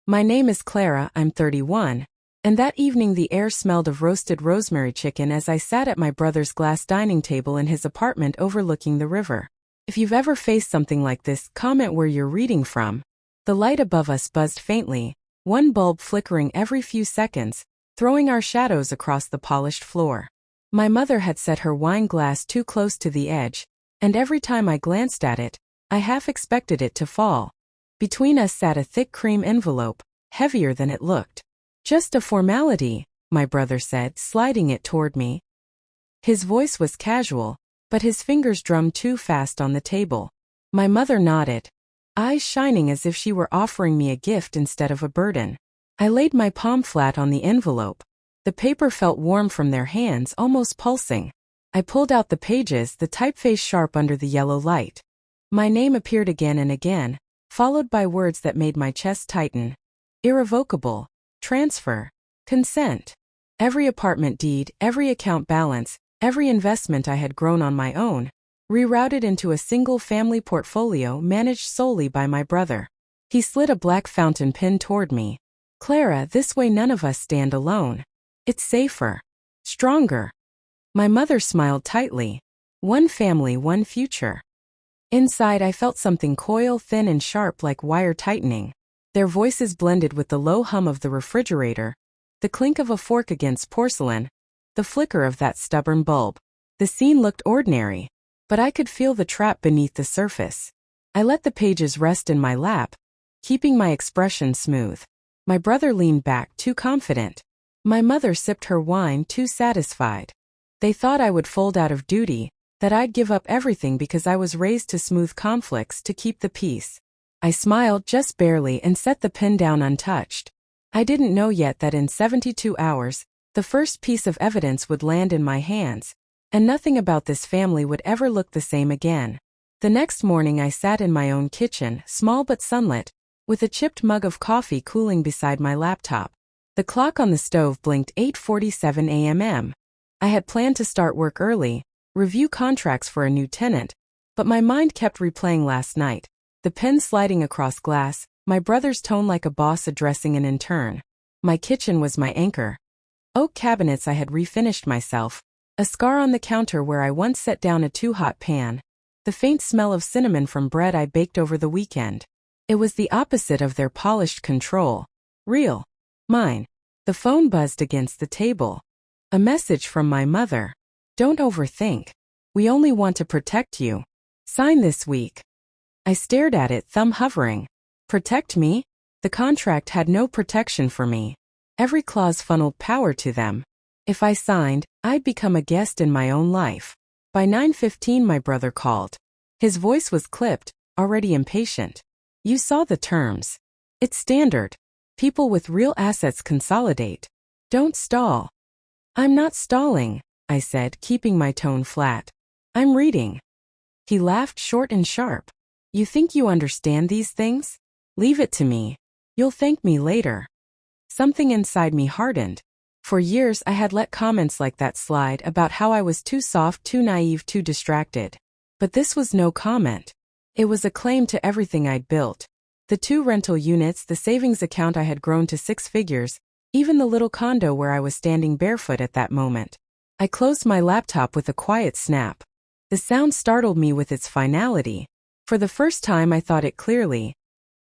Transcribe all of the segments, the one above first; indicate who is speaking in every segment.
Speaker 1: My name is Clara, I'm 31. And that evening the air smelled of roasted rosemary chicken as I sat at my brother's glass dining table in his apartment overlooking the river. If you've ever faced something like this, comment where you're reading from. The light above us buzzed faintly, one bulb flickering every few seconds, throwing our shadows across the polished floor. My mother had set her wine glass too close to the edge, and every time I glanced at it, I half expected it to fall. Between us sat a thick cream envelope, heavier than it looked. Just a formality, my brother said, sliding it toward me. His voice was casual, but his fingers drummed too fast on the table. My mother nodded, eyes shining as if she were offering me a gift instead of a burden. I laid my palm flat on the envelope. The paper felt warm from their hands, almost pulsing. I pulled out the pages, the typeface sharp under the yellow light. My name appeared again and again, followed by words that made my chest tighten. Irrevocable. Transfer. Consent. Every apartment deed, every account balance, every investment I had grown on my own, rerouted into a single family portfolio managed solely by my brother. He slid a black fountain pen toward me. Clara, this way none of us stand alone. It's safer. Stronger. My mother smiled tightly. One family, one future. Inside I felt something coil, thin and sharp like wire tightening. Their voices blended with the low hum of the refrigerator, the clink of a fork against porcelain, the flicker of that stubborn bulb. The scene looked ordinary, but I could feel the trap beneath the surface. I let the pages rest in my lap, keeping my expression smooth. My brother leaned back, too confident. My mother sipped her wine, too satisfied. They thought I would fold out of duty, that I'd give up everything because I was raised to smooth conflicts to keep the peace. I smiled just barely and set the pen down untouched. I didn't know yet that in 72 hours, the first piece of evidence would land in my hands, and nothing about this family would ever look the same again. The next morning I sat in my own kitchen, small but sunlit, with a chipped mug of coffee cooling beside my laptop. The clock on the stove blinked 8:47 a.m. I had planned to start work early, review contracts for a new tenant, but my mind kept replaying last night. The pen sliding across glass, my brother's tone like a boss addressing an intern. My kitchen was my anchor. Oak cabinets I had refinished myself, a scar on the counter where I once set down a too-hot pan, the faint smell of cinnamon from bread I baked over the weekend. It was the opposite of their polished control. Real. Mine. The phone buzzed against the table. A message from my mother. Don't overthink. We only want to protect you. Sign this week. I stared at it, thumb hovering. Protect me? The contract had no protection for me. Every clause funneled power to them. If I signed, I'd become a guest in my own life. By 9:15 my brother called. His voice was clipped, already impatient. You saw the terms. It's standard. People with real assets consolidate. Don't stall. I'm not stalling, I said, keeping my tone flat. I'm reading. He laughed short and sharp. You think you understand these things? Leave it to me. You'll thank me later. Something inside me hardened. For years I had let comments like that slide about how I was too soft, too naive, too distracted. But this was no comment. It was a claim to everything I'd built. The 2 rental units, the savings account I had grown to 6 figures, even the little condo where I was standing barefoot at that moment. I closed my laptop with a quiet snap. The sound startled me with its finality. For the first time I thought it clearly.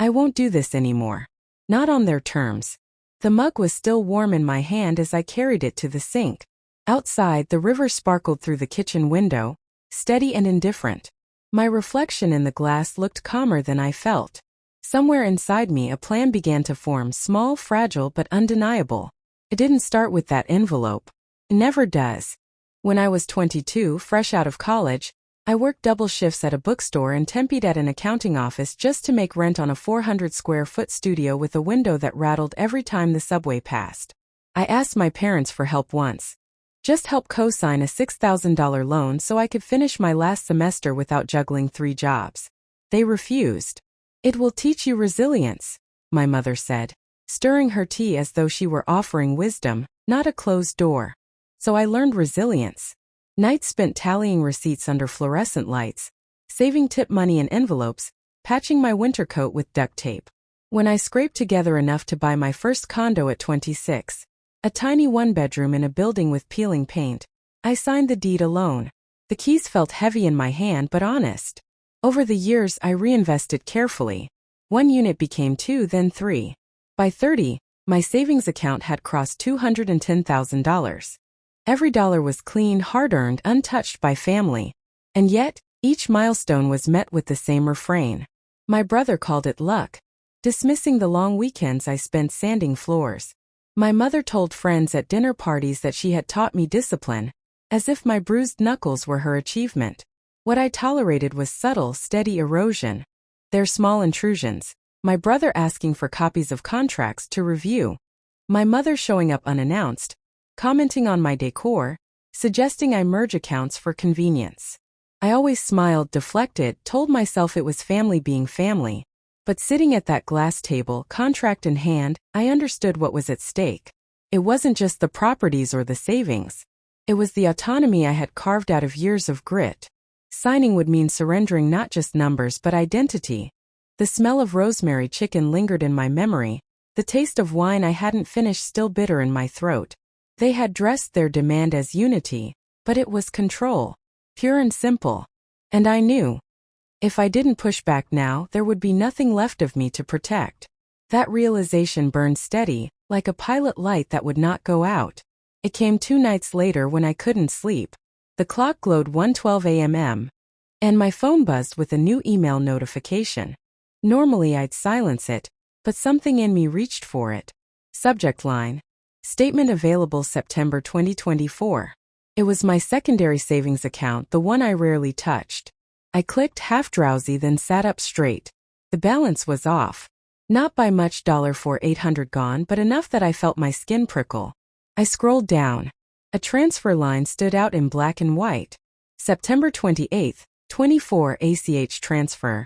Speaker 1: I won't do this anymore. Not on their terms. The mug was still warm in my hand as I carried it to the sink. Outside, the river sparkled through the kitchen window, steady and indifferent. My reflection in the glass looked calmer than I felt. Somewhere inside me a plan began to form, small, fragile, but undeniable. It didn't start with that envelope. It never does. When I was 22, fresh out of college, I worked double shifts at a bookstore and tempied at an accounting office just to make rent on a 400-square-foot studio with a window that rattled every time the subway passed. I asked my parents for help once. Just help co-sign a $6,000 loan so I could finish my last semester without juggling 3 jobs. They refused. It will teach you resilience, my mother said, stirring her tea as though she were offering wisdom, not a closed door. So I learned resilience. Nights spent tallying receipts under fluorescent lights, saving tip money in envelopes, patching my winter coat with duct tape. When I scraped together enough to buy my first condo at 26, a tiny one-bedroom in a building with peeling paint, I signed the deed alone. The keys felt heavy in my hand but honest. Over the years I reinvested carefully. 1 unit became 2, then 3. By 30, my savings account had crossed $210,000. Every dollar was clean, hard-earned, untouched by family. And yet, each milestone was met with the same refrain. My brother called it luck, dismissing the long weekends I spent sanding floors. My mother told friends at dinner parties that she had taught me discipline, as if my bruised knuckles were her achievement. What I tolerated was subtle, steady erosion. Their small intrusions. My brother asking for copies of contracts to review. My mother showing up unannounced, commenting on my decor, suggesting I merge accounts for convenience. I always smiled, deflected, told myself it was family being family. But sitting at that glass table, contract in hand, I understood what was at stake. It wasn't just the properties or the savings. It was the autonomy I had carved out of years of grit. Signing would mean surrendering not just numbers but identity. The smell of rosemary chicken lingered in my memory, the taste of wine I hadn't finished still bitter in my throat. They had dressed their demand as unity, but it was control, pure and simple. And I knew, if I didn't push back now, there would be nothing left of me to protect. That realization burned steady, like a pilot light that would not go out. It came 2 nights later when I couldn't sleep. The clock glowed 1:12 a.m. and my phone buzzed with a new email notification. Normally I'd silence it, but something in me reached for it. Subject line: Statement available September 2024. It was my secondary savings account, the one I rarely touched. I clicked, half drowsy, then sat up straight. The balance was off. Not by much, $4,800 gone, but enough that I felt my skin prickle. I scrolled down. A transfer line stood out in black and white. September 28, 24 ACH transfer.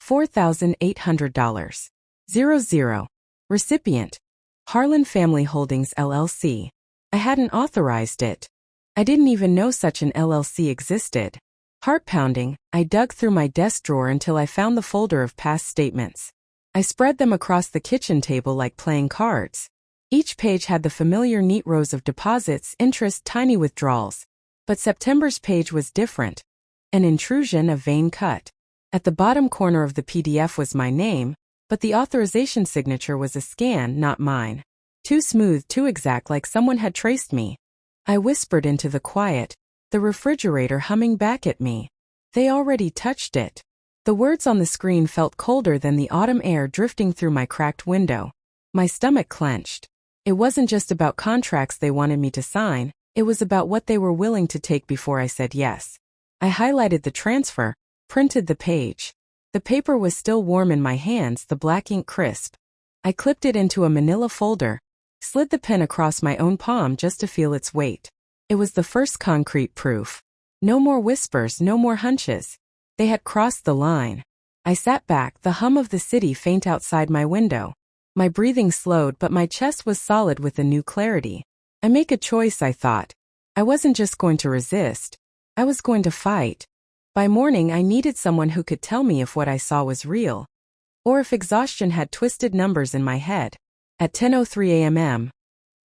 Speaker 1: $4,800. 00. Recipient: Harlan Family Holdings LLC. I hadn't authorized it. I didn't even know such an LLC existed. Heart pounding, I dug through my desk drawer until I found the folder of past statements. I spread them across the kitchen table like playing cards. Each page had the familiar neat rows of deposits, interest, tiny withdrawals. But September's page was different. An intrusion, a vein cut. At the bottom corner of the PDF was my name, but the authorization signature was a scan, not mine. Too smooth, too exact, like someone had traced me. I whispered into the quiet, the refrigerator humming back at me. They already touched it. The words on the screen felt colder than the autumn air drifting through my cracked window. My stomach clenched. It wasn't just about contracts they wanted me to sign, it was about what they were willing to take before I said yes. I highlighted the transfer, printed the page. The paper was still warm in my hands, the black ink crisp. I clipped it into a manila folder, slid the pen across my own palm just to feel its weight. It was the first concrete proof. No more whispers, no more hunches. They had crossed the line. I sat back, the hum of the city faint outside my window. My breathing slowed, but my chest was solid with a new clarity. I make a choice, I thought. I wasn't just going to resist. I was going to fight. By morning, I needed someone who could tell me if what I saw was real, or if exhaustion had twisted numbers in my head. At 10:03 a.m.,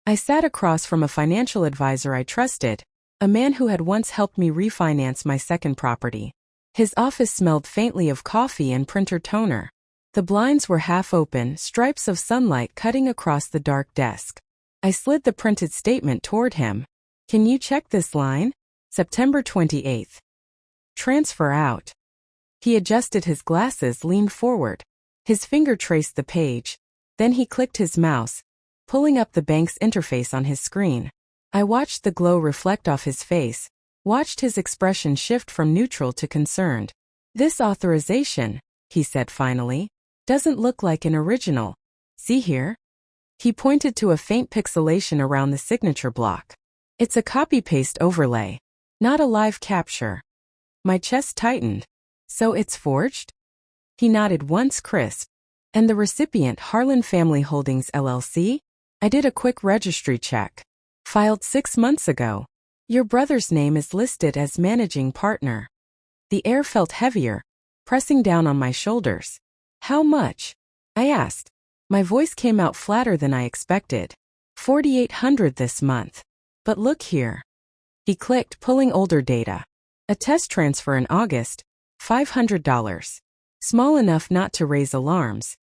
Speaker 1: I sat across from a financial advisor I trusted, a man who had once helped me refinance my second property. His office smelled faintly of coffee and printer toner. The blinds were half open, stripes of sunlight cutting across the dark desk. I slid the printed statement toward him. Can you check this line? September 28th. Transfer out. He adjusted his glasses, leaned forward. His finger traced the page. Then he clicked his mouse, pulling up the bank's interface on his screen. I watched the glow reflect off his face, watched his expression shift from neutral to concerned. This authorization, he said finally, doesn't look like an original. See here? He pointed to a faint pixelation around the signature block. It's a copy-paste overlay, not a live capture. My chest tightened. So it's forged? He nodded once, crisp. And the recipient, Harlan Family Holdings LLC? I did a quick registry check. Filed 6 months ago. Your brother's name is listed as managing partner. The air felt heavier, pressing down on my shoulders. How much? I asked. My voice came out flatter than I expected. $4,800 this month. But look here. He clicked, pulling older data. A test transfer in August, $500. Small enough not to raise alarms.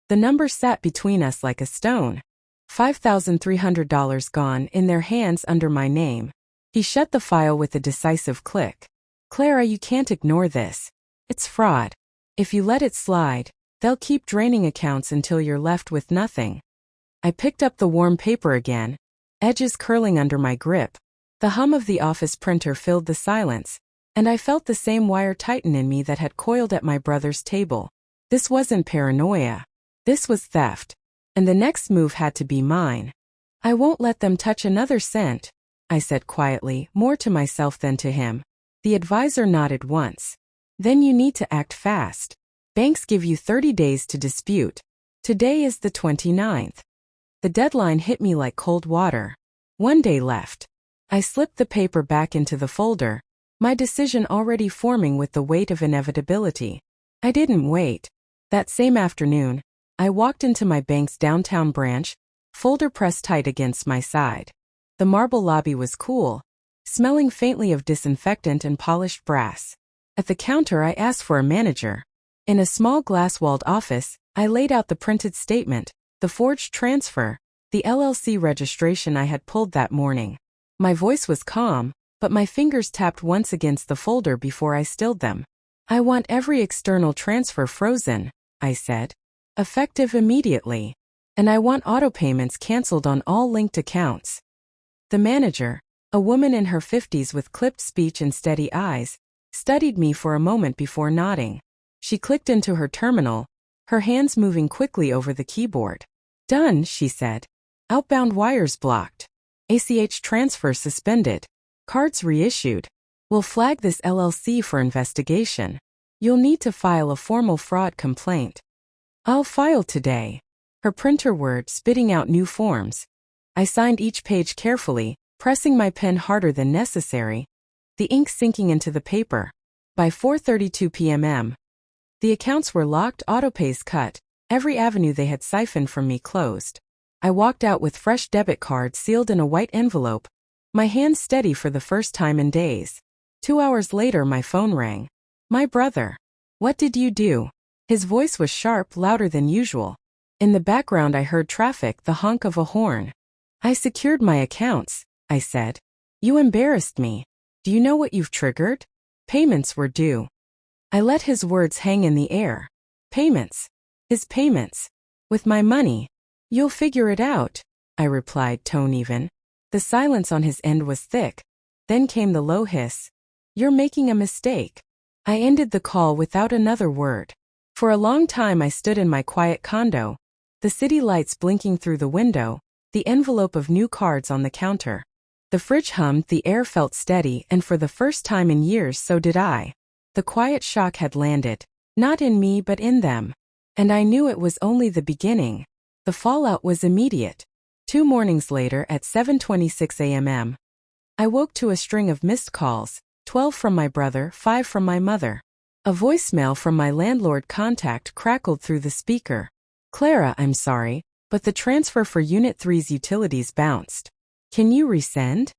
Speaker 1: The number sat between us like a stone. $5,300 gone in their hands under my name. He shut the file with a decisive click. Clara, you can't ignore this. It's fraud. If you let it slide, they'll keep draining accounts until you're left with nothing. I picked up the warm paper again, edges curling under my grip. The hum of the office printer filled the silence, and I felt the same wire tighten in me that had coiled at my brother's table. This wasn't paranoia. This was theft. And the next move had to be mine. I won't let them touch another cent, I said quietly, more to myself than to him. The advisor nodded once. Then you need to act fast. Banks give you 30 days to dispute. Today is the 29th. The deadline hit me like cold water. 1 day left. I slipped the paper back into the folder, my decision already forming with the weight of inevitability. I didn't wait. That same afternoon, I walked into my bank's downtown branch, folder pressed tight against my side. The marble lobby was cool, smelling faintly of disinfectant and polished brass. At the counter, I asked for a manager. In a small glass-walled office, I laid out the printed statement, the forged transfer, the LLC registration I had pulled that morning. My voice was calm, but my fingers tapped once against the folder before I stilled them. I want every external transfer frozen, I said. Effective immediately. And I want auto payments canceled on all linked accounts. The manager, a woman in her 50s with clipped speech and steady eyes, studied me for a moment before nodding. She clicked into her terminal, her hands moving quickly over the keyboard. Done, she said. Outbound wires blocked. ACH transfer suspended. Cards reissued. We'll flag this LLC for investigation. You'll need to file a formal fraud complaint. I'll file today. Her printer whirred, spitting out new forms. I signed each page carefully, pressing my pen harder than necessary, the ink sinking into the paper. By 4:32 p.m. The accounts were locked, autopays cut, every avenue they had siphoned from me closed. I walked out with fresh debit cards sealed in a white envelope, my hands steady for the first time in days. 2 hours later, my phone rang. My brother. What did you do? His voice was sharp, louder than usual. In the background I heard traffic, the honk of a horn. I secured my accounts, I said. You embarrassed me. Do you know what you've triggered? Payments were due. I let his words hang in the air. Payments. His payments. With my money. You'll figure it out, I replied, tone even. The silence on his end was thick. Then came the low hiss. You're making a mistake. I ended the call without another word. For a long time I stood in my quiet condo, the city lights blinking through the window, the envelope of new cards on the counter. The fridge hummed, the air felt steady, and for the first time in years so did I. The quiet shock had landed, not in me but in them. And I knew it was only the beginning. The fallout was immediate. 2 mornings later at 7:26 a.m. I woke to a string of missed calls, 12 from my brother, 5 from my mother. A voicemail from my landlord contact crackled through the speaker. Clara, I'm sorry, but the transfer for Unit 3's utilities bounced. Can you resend?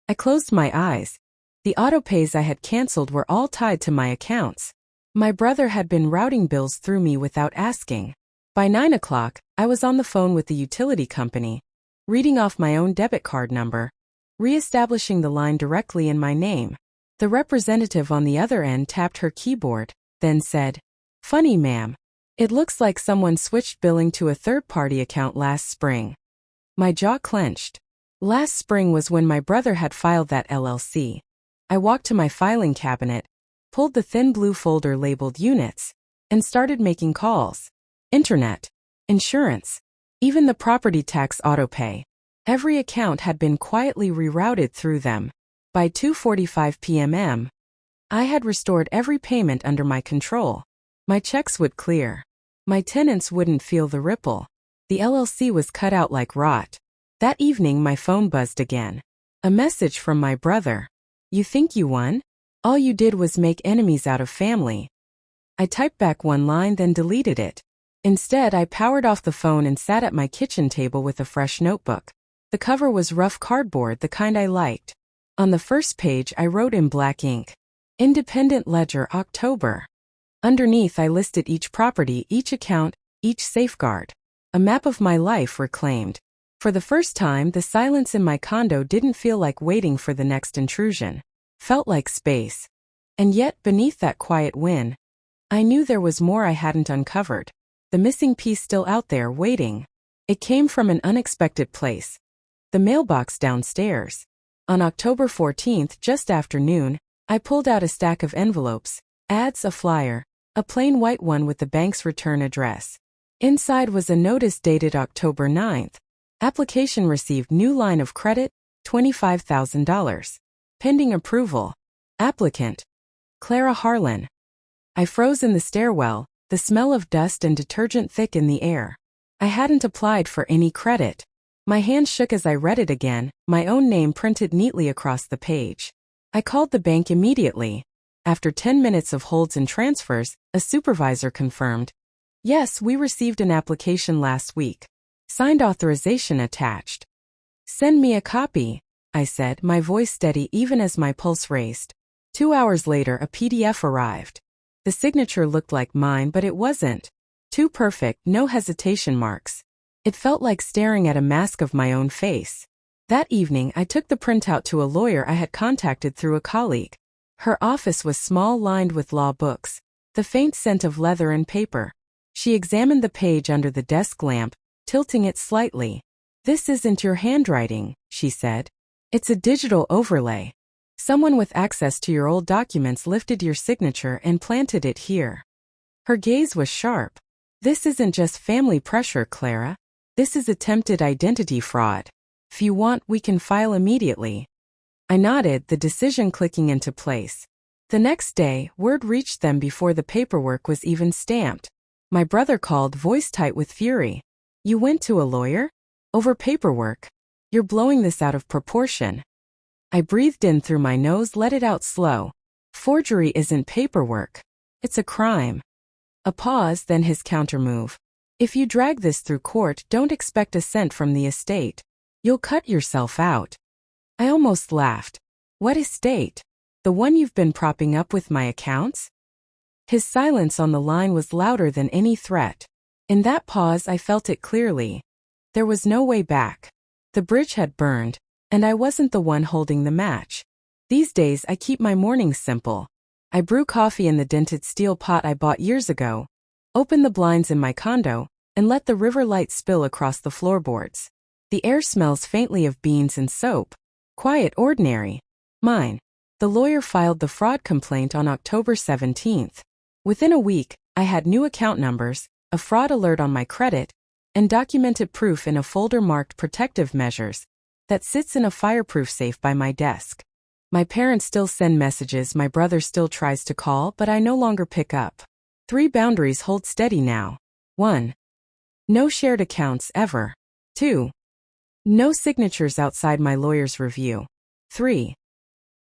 Speaker 1: I closed my eyes. The autopays I had canceled were all tied to my accounts. My brother had been routing bills through me without asking. By 9 o'clock, I was on the phone with the utility company, reading off my own debit card number, re-establishing the line directly in my name. The representative on the other end tapped her keyboard, then said, Funny, ma'am. It looks like someone switched billing to a third-party account last spring. My jaw clenched. Last spring was when my brother had filed that LLC. I walked to my filing cabinet, pulled the thin blue folder labeled Units, and started making calls. Internet, insurance, even the property tax autopay. Every account had been quietly rerouted through them. By 2:45 p.m., I had restored every payment under my control. My checks would clear. My tenants wouldn't feel the ripple. The LLC was cut out like rot. That evening my phone buzzed again. A message from my brother. You think you won? All you did was make enemies out of family. I typed back one line then deleted it. Instead, I powered off the phone and sat at my kitchen table with a fresh notebook. The cover was rough cardboard, the kind I liked. On the first page, I wrote in black ink, Independent Ledger, October. Underneath, I listed each property, each account, each safeguard. A map of my life reclaimed. For the first time, the silence in my condo didn't feel like waiting for the next intrusion. Felt like space. And yet, beneath that quiet win, I knew there was more I hadn't uncovered. The missing piece still out there, waiting. It came from an unexpected place. The mailbox downstairs. On October 14th, just after noon, I pulled out a stack of envelopes, ads, a flyer, a plain white one with the bank's return address. Inside was a notice dated October 9th. Application received, new line of credit, $25,000. Pending approval. Applicant, Clara Harlan. I froze in the stairwell, the smell of dust and detergent thick in the air. I hadn't applied for any credit. My hand shook as I read it again, my own name printed neatly across the page. I called the bank immediately. After 10 minutes of holds and transfers, a supervisor confirmed. Yes, we received an application last week. Signed authorization attached. Send me a copy, I said, my voice steady even as my pulse raced. 2 hours later, a PDF arrived. The signature looked like mine, but it wasn't. Too perfect, no hesitation marks. It felt like staring at a mask of my own face. That evening, I took the printout to a lawyer I had contacted through a colleague. Her office was small, lined with law books, the faint scent of leather and paper. She examined the page under the desk lamp, tilting it slightly. This isn't your handwriting, she said. It's a digital overlay. Someone with access to your old documents lifted your signature and planted it here. Her gaze was sharp. This isn't just family pressure, Clara. This is attempted identity fraud. If you want, we can file immediately. I nodded, the decision clicking into place. The next day, word reached them before the paperwork was even stamped. My brother called, voice tight with fury. You went to a lawyer? Over paperwork? You're blowing this out of proportion. I breathed in through my nose, let it out slow. Forgery isn't paperwork. It's a crime. A pause, then his countermove. If you drag this through court, don't expect a cent from the estate. You'll cut yourself out. I almost laughed. What estate? The one you've been propping up with my accounts? His silence on the line was louder than any threat. In that pause, I felt it clearly. There was no way back. The bridge had burned, and I wasn't the one holding the match. These days, I keep my mornings simple. I brew coffee in the dented steel pot I bought years ago, open the blinds in my condo, and let the river light spill across the floorboards. The air smells faintly of beans and soap. Quiet, ordinary. Mine. The lawyer filed the fraud complaint on October 17th. Within a week, I had new account numbers, a fraud alert on my credit, and documented proof in a folder marked protective measures that sits in a fireproof safe by my desk. My parents still send messages, my brother still tries to call, but I no longer pick up. 3 boundaries hold steady now. 1. No shared accounts ever. 2. No signatures outside my lawyer's review. 3.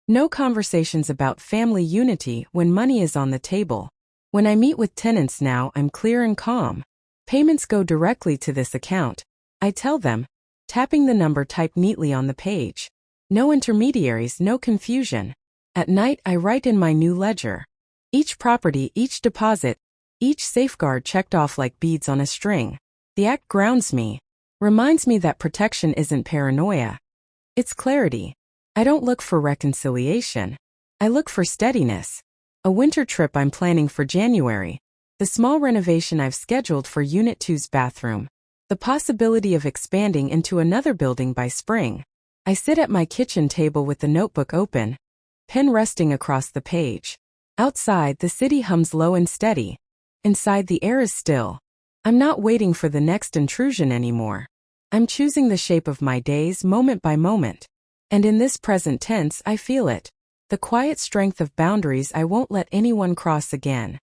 Speaker 1: No conversations about family unity when money is on the table. When I meet with tenants now, I'm clear and calm. Payments go directly to this account. I tell them, tapping the number typed neatly on the page. No intermediaries, no confusion. At night, I write in my new ledger. Each property, each deposit, each safeguard checked off like beads on a string. The act grounds me. Reminds me that protection isn't paranoia. It's clarity. I don't look for reconciliation. I look for steadiness. A winter trip I'm planning for January. The small renovation I've scheduled for Unit 2's bathroom. The possibility of expanding into another building by spring. I sit at my kitchen table with the notebook open, pen resting across the page. Outside, the city hums low and steady. Inside, the air is still. I'm not waiting for the next intrusion anymore. I'm choosing the shape of my days moment by moment. And in this present tense, I feel it. The quiet strength of boundaries I won't let anyone cross again.